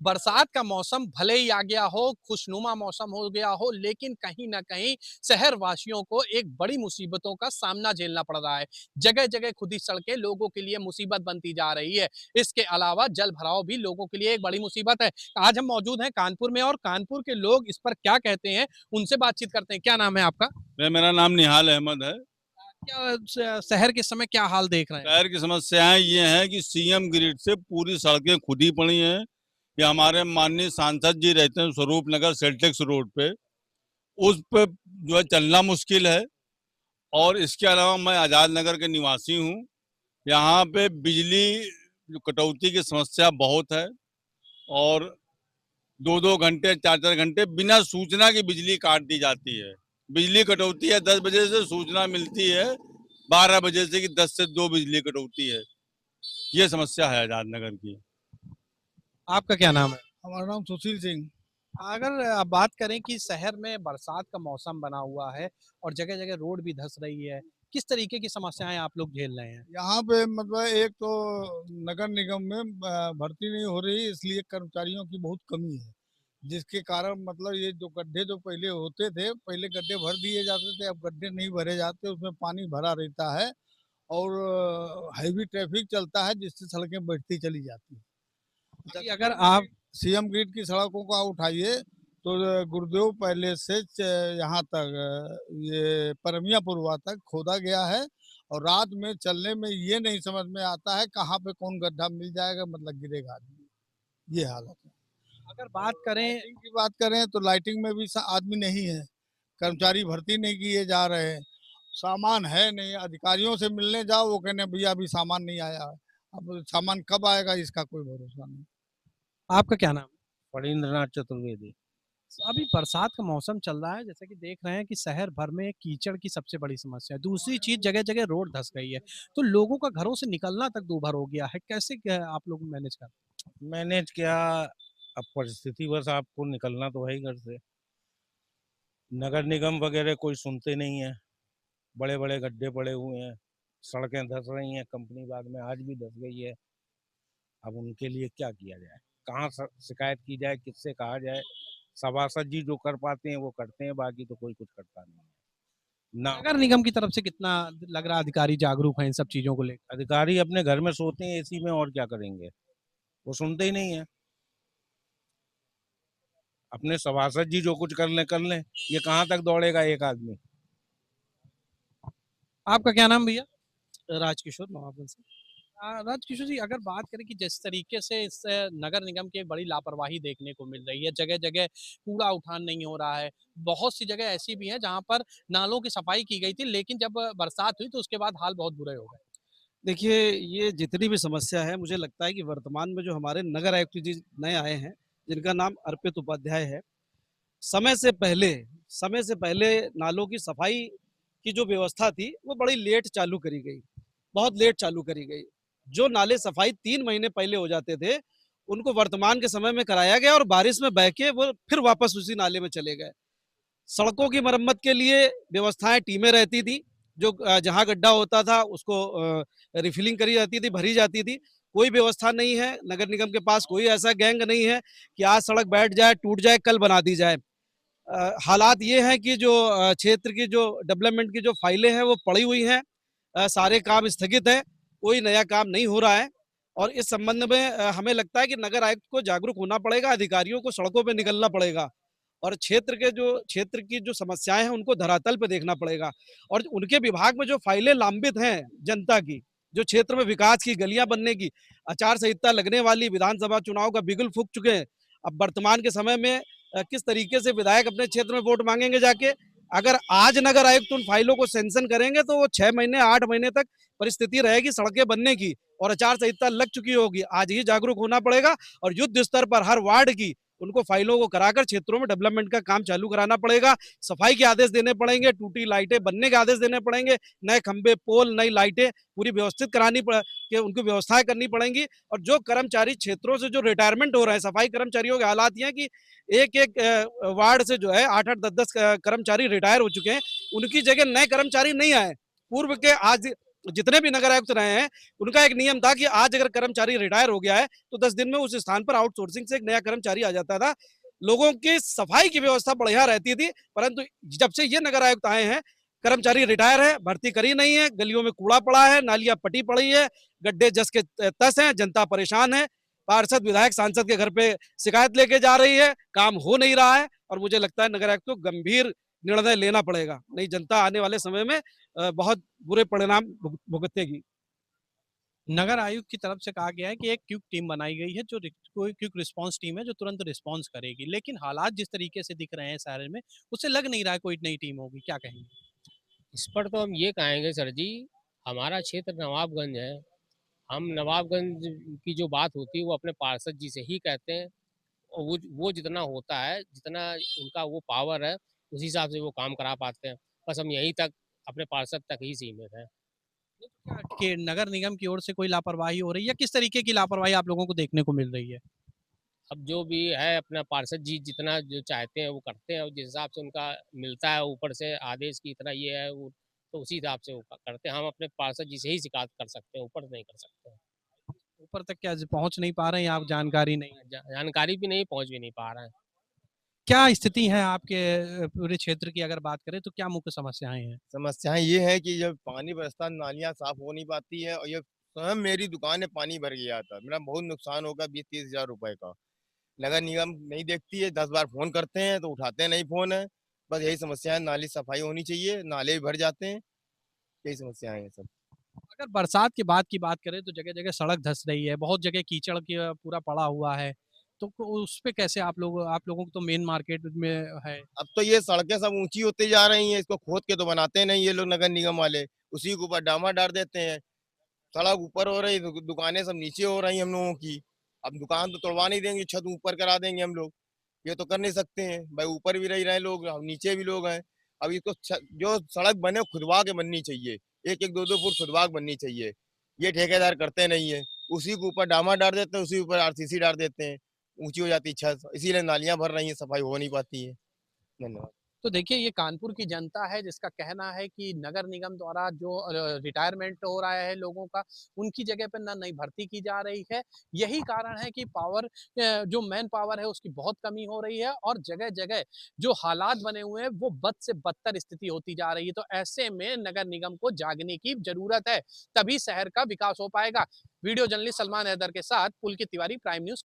बरसात का मौसम भले ही आ गया हो, खुशनुमा मौसम हो गया हो, लेकिन कहीं न कहीं शहर वासियों को एक बड़ी मुसीबतों का सामना झेलना पड़ रहा है। जगह-जगह खुदी सड़कें लोगों के लिए मुसीबत बनती जा रही है। इसके अलावा जल भराव भी लोगों के लिए एक बड़ी मुसीबत है। आज हम मौजूद हैं कानपुर में और कानपुर के लोग इस पर क्या कहते हैं, उनसे बातचीत करते हैं। क्या नाम है आपका? मेरा नाम निहाल अहमद है। क्या शहर के समय क्या हाल देख रहे हैं? शहर की समस्याएं ये हैं कि सीएम ग्रिड से पूरी सड़कें खुदी पड़ी हैं। ये हमारे माननीय सांसद जी रहते हैं स्वरूप नगर सेल्टेक्स रोड पे, उस पे जो है चलना मुश्किल है। और इसके अलावा मैं आजाद नगर के निवासी हूँ। यहाँ पे बिजली जो कटौती की समस्या बहुत है और 2-2 घंटे 4-4 घंटे बिना सूचना की बिजली काट दी जाती है। बिजली कटौती है 10 बजे से, सूचना मिलती है 12 बजे से कि 10 से 2 बिजली कटौती है। ये समस्या है आजाद नगर की। आपका क्या नाम है? हमारा नाम सुशील सिंह। अगर आप बात करें कि शहर में बरसात का मौसम बना हुआ है और जगह-जगह रोड भी धँस रही है, किस तरीके की समस्याएँ आप लोग झेल रहे हैं? यहाँ पे मतलब एक तो नगर निगम में भर्ती नहीं हो रही, इसलिए कर्मचारियों की बहुत कमी है, जिसके कारण मतलब ये जो गड्ढे जो पहले होते थे, पहले गड्ढे भर दिए जाते थे, अब गड्ढे नहीं भरे जाते, उसमें पानी भरा रहता है और हैवी ट्रैफिक चलता है, जिससे सड़कें बढ़ती चली जाती हैं। कि अगर आप सीएम ग्रिड की सड़कों को आप उठाइए तो गुरुदेव पहले से यहाँ तक ये परमिया पुरवा तक खोदा गया है और रात में चलने में ये नहीं समझ में आता है कहाँ पे कौन गड्ढा मिल जाएगा, मतलब गिरेगा आदमी। ये हालत है। अगर बात करें लाइटिंग की बात करें तो लाइटिंग में भी आदमी नहीं है, कर्मचारी भर्ती नहीं किए जा रहे हैं, सामान है नहीं, अधिकारियों से मिलने जाओ वो कहने भैया अभी सामान नहीं आया है। अब सामान कब आएगा इसका कोई भरोसा नहीं। आपका क्या नाम है? फणींद्रनाथ चतुर्वेदी। अभी बरसात का मौसम चल रहा है, जैसे कि देख रहे हैं कि शहर भर में कीचड़ की सबसे बड़ी समस्या है। दूसरी चीज़ जगह-जगह रोड धँस गई है, तो लोगों का घरों से निकलना तक दूभर हो गया है। कैसे क्या आप लोग मैनेज कर मैनेज क्या, अब परिस्थिति बस आपको निकलना तो है ही घर से। नगर निगम वगैरह कोई सुनते नहीं है, बड़े बड़े गड्ढे पड़े हुए हैं, सड़कें धंस रही हैं, कंपनी बाग में आज भी धंस गई है। अब उनके लिए क्या किया जाए, कहाँ शिकायत की जाए, किससे कहा जाए। सभासद जी जो कर पाते हैं वो करते हैं, बाकी तो कोई कुछ करता नहीं है ना। नगर निगम की तरफ से कितना लग रहा है अधिकारी जागरूक हैं इन सब चीज़ों को लेकर? अधिकारी अपने घर में सोते हैं एसी में, और क्या करेंगे, वो सुनते ही नहीं है। अपने सभासद जी जो कुछ कर लें, ये कहाँ तक दौड़ेगा एक आदमी। आपका क्या नाम भैया? राजकिशोर नवाबगंज से। राजकिशोर जी, अगर बात करें कि जिस तरीके से इस नगर निगम की एक बड़ी लापरवाही देखने को मिल रही है, जगह-जगह कूड़ा उठान नहीं हो रहा है। बहुत सी जगह ऐसी भी हैं जहाँ पर नालों की सफाई की गई थी, लेकिन जब बरसात हुई तो उसके बाद हाल बहुत बुरे हो गए। देखिए, ये जितनी भी समस्या है, मुझे लगता है कि वर्तमान में जो हमारे नगर आयुक्त जी नए आए हैं, जिनका नाम अर्पित उपाध्याय है, समय से पहले समय से पहले नालों की सफाई की जो व्यवस्था थी, वो बड़ी लेट चालू करी गई, बहुत लेट चालू करी गई। जो नाले सफाई 3 महीने पहले हो जाते थे, उनको वर्तमान के समय में कराया गया और बारिश में बह के वो फिर वापस उसी नाले में चले गए। सड़कों की मरम्मत के लिए व्यवस्थाएं, टीमें रहती थी, जो जहां गड्ढा होता था उसको रिफिलिंग करी जाती थी, भरी जाती थी। कोई व्यवस्था नहीं है, नगर निगम के पास कोई ऐसा गैंग नहीं है कि आज सड़क बैठ जाए, टूट जाए, कल बना दी जाए। हालात ये हैं कि जो क्षेत्र की जो डेवलपमेंट की जो फाइलें हैं वो पड़ी हुई हैं, सारे काम स्थगित हैं, कोई नया काम नहीं हो रहा है। और इस संबंध में हमें लगता है कि नगर आयुक्त को जागरूक होना पड़ेगा, अधिकारियों को सड़कों पे निकलना पड़ेगा और क्षेत्र की जो समस्याएं हैं उनको धरातल पे देखना पड़ेगा। और उनके विभाग में जो फाइलें लंबित हैं जनता की, जो क्षेत्र में विकास की गलियां बनने की, आचार संहिता लगने वाली, विधानसभा चुनाव का बिगुल फूंक चुके हैं। अब वर्तमान के समय में किस तरीके से विधायक अपने क्षेत्र में वोट मांगेंगे जाके। अगर आज नगर आयुक्त उन फाइलों को सैंक्शन करेंगे तो वो 6 महीने 8 महीने तक परिस्थिति रहेगी सड़कें बनने की और आचार संहिता लग चुकी होगी। आज ही जागरूक होना पड़ेगा और युद्ध स्तर पर हर वार्ड की उनको फाइलों को कराकर क्षेत्रों में डेवलपमेंट का काम चालू कराना पड़ेगा। सफाई के आदेश देने पड़ेंगे, टूटी लाइटें बनने के आदेश देने पड़ेंगे, नए खंबे, पोल, नई लाइटें पूरी व्यवस्थित करानी कि उनको व्यवस्थाएं करनी पड़ेंगी। और जो कर्मचारी क्षेत्रों से जो रिटायरमेंट हो रहे हैं, सफाई कर्मचारियों के हालात ये हैं कि एक एक वार्ड से जो है 8-8, 10-10 कर्मचारी रिटायर हो चुके हैं, उनकी जगह नए कर्मचारी नहीं आए। पूर्व के आज जितने भी नगर आयुक्त रहे हैं उनका एक नियम था कि आज अगर कर्मचारी रिटायर हो गया है तो 10 दिन में उस स्थान पर आउटसोर्सिंग से एक नया कर्मचारी आ जाता था। लोगों की सफाई की व्यवस्था बढ़िया रहती थी, परंतु जब से ये नगर आयुक्त आए हैं कर्मचारी रिटायर है, भर्ती करी नहीं है, गलियों में कूड़ा पड़ा है, नालियां पटी पड़ी है, गड्ढे जस के तस हैं, जनता परेशान है। पार्षद विधायक सांसद के घर पे शिकायत लेके जा रही है, काम हो नहीं रहा है और मुझे लगता है नगर आयुक्त को गंभीर निर्णय लेना पड़ेगा, नहीं जनता आने वाले समय में बहुत बुरे परिणाम भुगतेगी। नगर आयुक्त की तरफ से कहा गया है कि एक क्विक टीम बनाई गई है जो कोई क्विक रिस्पांस टीम है जो तुरंत रिस्पांस करेगी, लेकिन हालात जिस तरीके से दिख रहे हैं शहर में उससे लग नहीं रहा है कोई नई टीम होगी, क्या कहेंगे? इस पर तो हम ये कहेंगे सर जी, हमारा क्षेत्र नवाबगंज है। हम नवाबगंज की जो बात होती है वो अपने पार्षद जी से ही कहते हैं और वो जितना होता है, जितना उनका वो पावर है, उस हिसाब से वो काम करा पाते हैं। बस हम यहीं तक अपने पार्षद तक ही सीमित हैं। क्या कि नगर निगम की ओर से कोई लापरवाही हो रही है या किस तरीके की लापरवाही आप लोगों को देखने को मिल रही है? अब जो भी है अपना पार्षद जी जितना जो चाहते हैं वो करते हैं और जिस हिसाब से उनका मिलता है ऊपर से आदेश की इतना ये है वो, तो उसी हिसाब से वो करते हैं। हम अपने पार्षद जी से ही शिकायत कर सकते हैं, ऊपर नहीं कर सकते हैं। ऊपर तक क्या पहुंच नहीं पा रहे हैं, आप जानकारी नहीं? जानकारी भी नहीं, पहुंच भी नहीं पा रहे हैं। क्या स्थिति है आपके पूरे क्षेत्र की अगर बात करें तो क्या मुख्य समस्याएं हैं? समस्याएं ये है कि जब पानी बरसता नालियाँ साफ हो नहीं पाती है और ये स्वयं मेरी दुकान में पानी भर गया था, मेरा बहुत नुकसान होगा 20-30 हजार रुपए का। नगर निगम नहीं देखती है, 10 बार फोन करते हैं तो उठाते नहीं फोन है। बस यही समस्या है, नाली सफाई होनी चाहिए, नाले भी भर जाते हैं, यही समस्याएं हैं सब। अगर बरसात के बाद की बात करें तो जगह-जगह सड़क धंस रही है, बहुत जगह कीचड़ की पूरा पड़ा हुआ है। तो उस पे कैसे आप लोगों को तो मेन मार्केट में है। अब तो ये सड़कें सब ऊंची होती जा रही हैं, इसको खोद के तो बनाते नहीं ये लोग नगर निगम वाले, उसी के ऊपर डामर डाल देते हैं। सड़क ऊपर हो रही, दुकानें सब नीचे हो रही हम लोगों की। अब दुकान तो तोड़वा नहीं देंगे, छत ऊपर करा देंगे हम लोग, ये तो कर नहीं सकते हैं भाई। ऊपर भी रह रहे हैं लोग, हम नीचे भी लोग हैं। अब इसको जो सड़क बने खुदवा के बननी चाहिए, 1-1 2-2 फुट खुदवा के बननी चाहिए। ये ठेकेदार करते नहीं है, उसी के ऊपर डामर डाल देते हैं, उसी के ऊपर आरसीसी डाल देते हैं, ऊंची हो जाती है छत, इसीलिए नालियां भर रही हैं, सफाई हो नहीं पाती है। धन्यवाद। तो देखिए ये कानपुर की जनता है जिसका कहना है कि नगर निगम द्वारा जो रिटायरमेंट हो रहा है लोगों का, उनकी जगह पर ना नई भर्ती की जा रही है। यही कारण है कि पावर जो मैन पावर है उसकी बहुत कमी हो रही है और जगह-जगह जो हालात बने हुए हैं वो बद से बदतर स्थिति होती जा रही है। तो ऐसे में नगर निगम को जागने की ज़रूरत है, तभी शहर का विकास हो पाएगा। वीडियो जर्नलिस्ट सलमान हैदर के साथ पुलकित तिवारी, प्राइम न्यूज़